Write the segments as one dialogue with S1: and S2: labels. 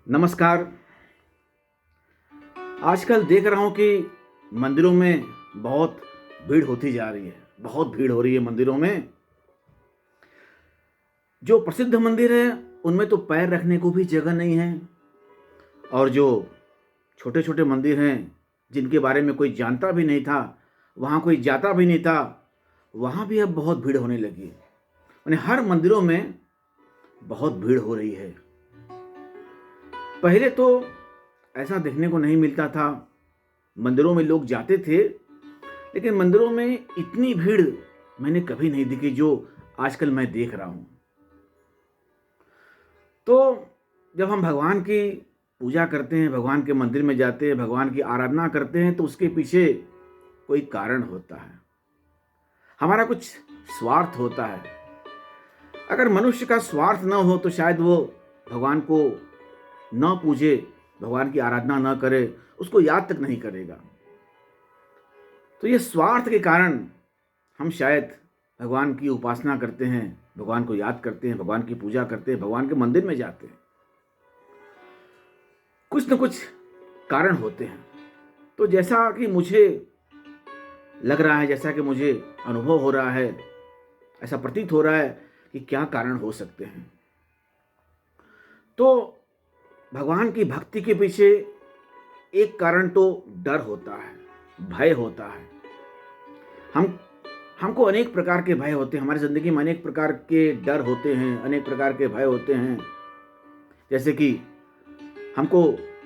S1: नमस्कार। आजकल देख रहा हूँ कि मंदिरों में बहुत भीड़ होती जा रही है। बहुत भीड़ हो रही है मंदिरों में। जो प्रसिद्ध मंदिर है उनमें तो पैर रखने को भी जगह नहीं है, और जो छोटे छोटे मंदिर हैं जिनके बारे में कोई जानता भी नहीं था, वहाँ कोई जाता भी नहीं था, वहाँ भी अब बहुत भीड़ होने लगी है। यानी हर मंदिरों में बहुत भीड़ हो रही है। पहले तो ऐसा देखने को नहीं मिलता था। मंदिरों में लोग जाते थे, लेकिन मंदिरों में इतनी भीड़ मैंने कभी नहीं देखी जो आजकल मैं देख रहा हूँ। तो जब हम भगवान की पूजा करते हैं, भगवान के मंदिर में जाते हैं, भगवान की आराधना करते हैं, तो उसके पीछे कोई कारण होता है। हमारा कुछ स्वार्थ होता है। अगर मनुष्य का स्वार्थ न हो तो शायद वो भगवान को न पूजे, भगवान की आराधना न करे, उसको याद तक नहीं करेगा। तो ये स्वार्थ के कारण हम शायद भगवान की उपासना करते हैं, भगवान को याद करते हैं, भगवान की पूजा करते हैं, भगवान के मंदिर में जाते हैं। कुछ न कुछ कारण होते हैं। तो जैसा कि मुझे लग रहा है, जैसा कि मुझे अनुभव हो रहा है, ऐसा प्रतीत हो रहा है कि क्या कारण हो सकते हैं। तो भगवान की भक्ति के पीछे एक कारण तो डर होता है, भय होता है। हमको अनेक प्रकार के भय होते हैं। हमारी ज़िंदगी में अनेक प्रकार के डर होते हैं, अनेक प्रकार के भय होते हैं। जैसे कि हमको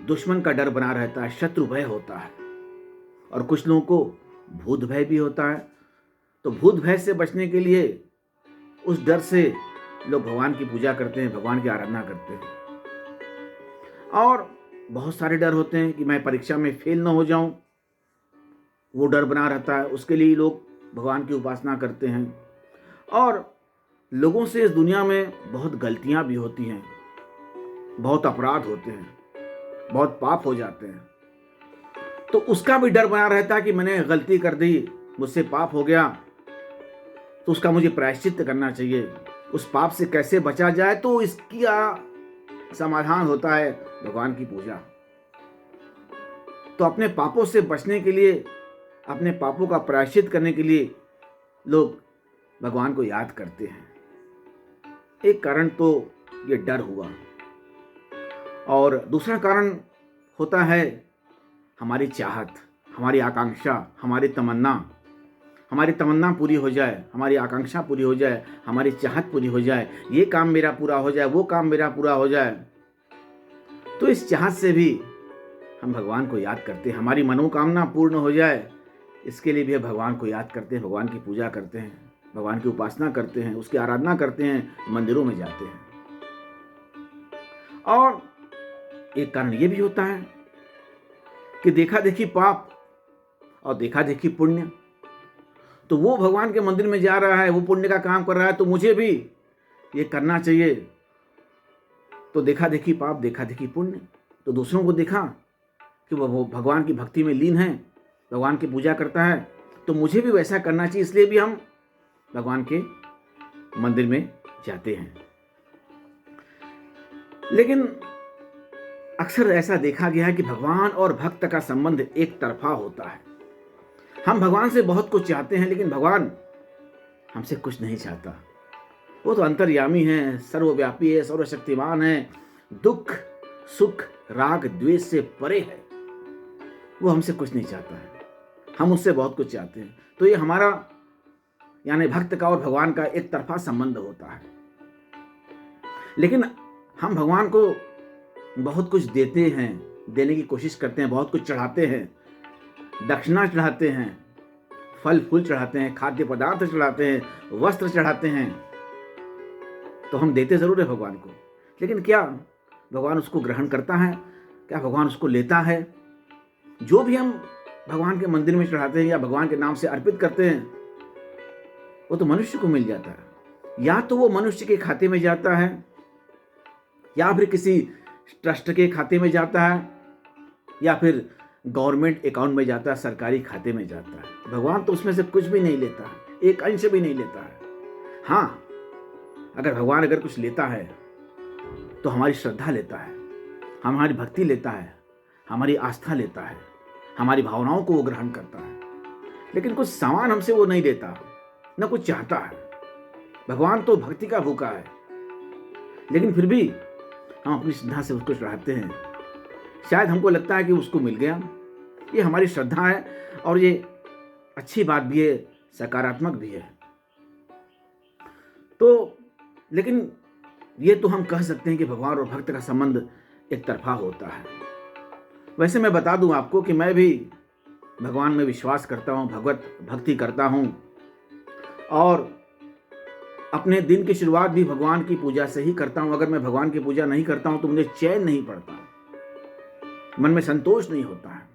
S1: दुश्मन का डर बना रहता है, शत्रु भय होता है। और कुछ लोगों को भूत भय भी होता है। तो भूत भय से बचने के लिए, उस डर से लोग भगवान की पूजा करते हैं, भगवान की आराधना करते हैं। और बहुत सारे डर होते हैं कि मैं परीक्षा में फेल ना हो जाऊं, वो डर बना रहता है। उसके लिए लोग भगवान की उपासना करते हैं। और लोगों से इस दुनिया में बहुत गलतियां भी होती हैं, बहुत अपराध होते हैं, बहुत पाप हो जाते हैं। तो उसका भी डर बना रहता है कि मैंने गलती कर दी, मुझसे पाप हो गया, तो उसका मुझे प्रायश्चित करना चाहिए। उस पाप से कैसे बचा जाए, तो इसका समाधान होता है भगवान की पूजा। तो अपने पापों से बचने के लिए, अपने पापों का प्रायश्चित करने के लिए लोग भगवान को याद करते हैं। एक कारण तो ये डर हुआ। और दूसरा कारण होता है हमारी चाहत, हमारी आकांक्षा, हमारी तमन्ना पूरी हो जाए, हमारी आकांक्षा पूरी हो जाए, हमारी चाहत पूरी हो जाए, ये काम मेरा पूरा हो जाए, वो काम मेरा पूरा हो जाए। तो इस चाहत से भी हम भगवान को याद करते हैं। हमारी मनोकामना पूर्ण हो जाए, इसके लिए भी भगवान को याद करते हैं, भगवान की पूजा करते हैं, भगवान की उपासना करते हैं, उसकी आराधना करते हैं, मंदिरों में जाते हैं। और एक कारण ये भी होता है कि देखा देखी पाप और देखा देखी पुण्य। तो वो भगवान के मंदिर में जा रहा है, वो पुण्य का काम कर रहा है, तो मुझे भी ये करना चाहिए। तो देखा देखी पाप, देखा देखी पुण्य। तो दूसरों को देखा कि वो भगवान की भक्ति में लीन है, भगवान की पूजा करता है, तो मुझे भी वैसा करना चाहिए। इसलिए भी हम भगवान के मंदिर में जाते हैं। लेकिन अक्सर ऐसा देखा गया है कि भगवान और भक्त का संबंध एक तरफा होता है। हम भगवान से बहुत कुछ चाहते हैं, लेकिन भगवान हमसे कुछ नहीं चाहता। वो तो अंतर्यामी है, सर्वव्यापी है, सर्वशक्तिमान है, दुख सुख राग द्वेष से परे है। वो हमसे कुछ नहीं चाहता है, हम उससे बहुत कुछ चाहते हैं। तो ये हमारा, यानी भक्त का और भगवान का एक तरफा संबंध होता है। लेकिन हम भगवान को बहुत कुछ देते हैं, देने की कोशिश करते हैं, बहुत कुछ चढ़ाते हैं, दक्षिणा चढ़ाते हैं, फल फूल चढ़ाते हैं, खाद्य पदार्थ चढ़ाते हैं, वस्त्र चढ़ाते हैं। तो हम देते जरूर है भगवान को, लेकिन क्या भगवान उसको ग्रहण करता है? क्या भगवान उसको लेता है? जो भी हम भगवान के मंदिर में चढ़ाते हैं या भगवान के नाम से अर्पित करते हैं, वो तो मनुष्य को मिल जाता है। या तो वो मनुष्य के खाते में जाता है, या फिर किसी ट्रस्ट के खाते में जाता है, या फिर गवर्नमेंट अकाउंट में जाता है, सरकारी खाते में जाता है। भगवान तो उसमें से कुछ भी नहीं लेता है, एक अंश भी नहीं लेता है। हाँ, अगर भगवान कुछ लेता है तो हमारी श्रद्धा लेता है, हमारी भक्ति लेता है, हमारी आस्था लेता है, हमारी भावनाओं को वो ग्रहण करता है, लेकिन कुछ सामान हमसे वो नहीं लेता, न कुछ चाहता है। भगवान तो भक्ति का भूखा है, लेकिन फिर भी हम अपनी श्रद्धा से उसको चढ़ाते हैं। शायद हमको लगता है कि उसको मिल गया। ये हमारी श्रद्धा है और ये अच्छी बात भी है, सकारात्मक भी है। तो लेकिन ये तो हम कह सकते हैं कि भगवान और भक्त का संबंध एक तरफा होता है। वैसे मैं बता दूं आपको कि मैं भी भगवान में विश्वास करता हूं, भगवत भक्ति करता हूं और अपने दिन की शुरुआत भी भगवान की पूजा से ही करता हूं। अगर मैं भगवान की पूजा नहीं करता हूं तो मुझे चैन नहीं पड़ता, मन में संतोष नहीं होता है।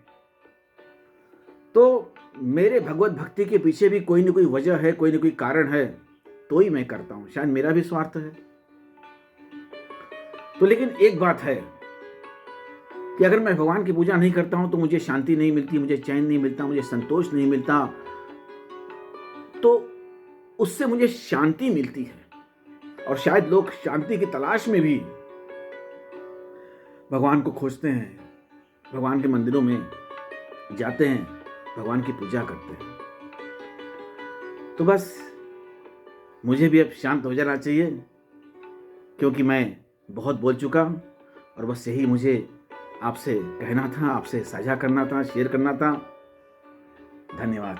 S1: तो मेरे भगवत भक्ति के पीछे भी कोई ना कोई वजह है, कोई ना कोई कारण है, तो ही मैं करता हूं। शायद मेरा भी स्वार्थ है। तो लेकिन एक बात है कि अगर मैं भगवान की पूजा नहीं करता हूं तो मुझे शांति नहीं मिलती, मुझे चैन नहीं मिलता, मुझे संतोष नहीं मिलता। तो उससे मुझे शांति मिलती है और शायद लोग शांति की तलाश में भी भगवान को खोजते हैं, भगवान के मंदिरों में जाते हैं, भगवान की पूजा करते हैं। तो बस मुझे भी अब शांत हो जाना चाहिए, क्योंकि मैं बहुत बोल चुका और बस यही मुझे आपसे कहना था, आपसे साझा करना था, शेयर करना था। धन्यवाद।